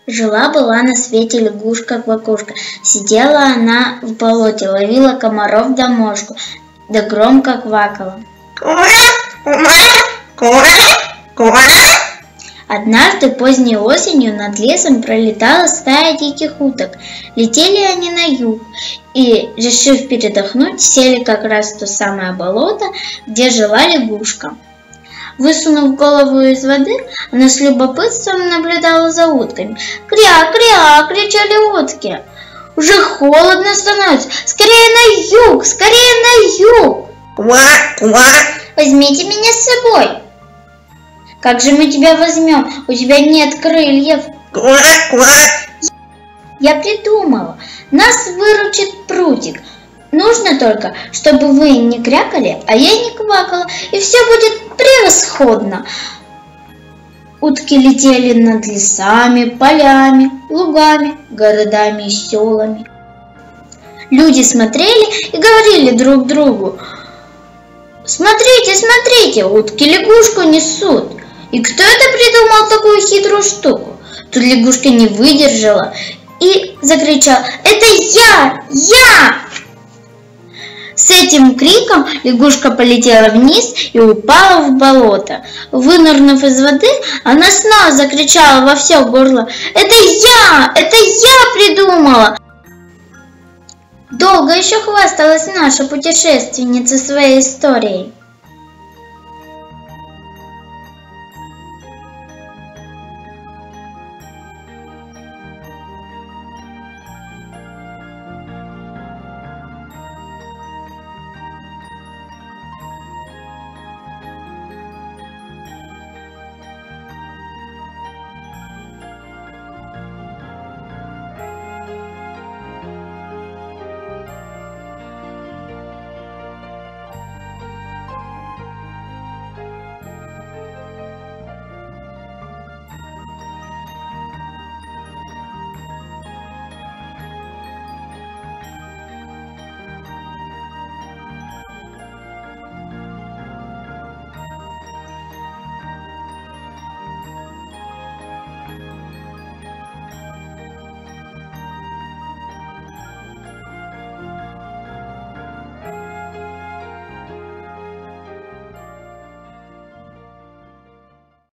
Жила-была на свете лягушка-квакушка. Сидела она в болоте, ловила комаров да мошку, да громко квакала. Однажды поздней осенью над лесом пролетала стая диких уток. Летели они на юг и, решив передохнуть, сели как раз в то самое болото, где жила лягушка. Высунув голову из воды, она с любопытством наблюдала за утками. «Кря-кря!» – кричали утки. «Уже холодно становится! Скорее на юг! Скорее на юг!» Ква-ква! «Возьмите меня с собой!» «Как же мы тебя возьмем? У тебя нет крыльев!» Ква-ква! «Я придумала! Нас выручит прутик! Нужно только, чтобы вы не крякали, а я не квакала, и все будет превосходно!» Утки летели над лесами, полями, лугами, городами и селами. Люди смотрели и говорили друг другу: «Смотрите, смотрите, утки лягушку несут! И кто это придумал такую хитрую штуку?» Тут лягушка не выдержала и закричала: «Это я! Я!» С этим криком лягушка полетела вниз и упала в болото. Вынырнув из воды, она снова закричала во все горло: «Это я! Это я придумала!» Долго еще хвасталась наша путешественница своей историей.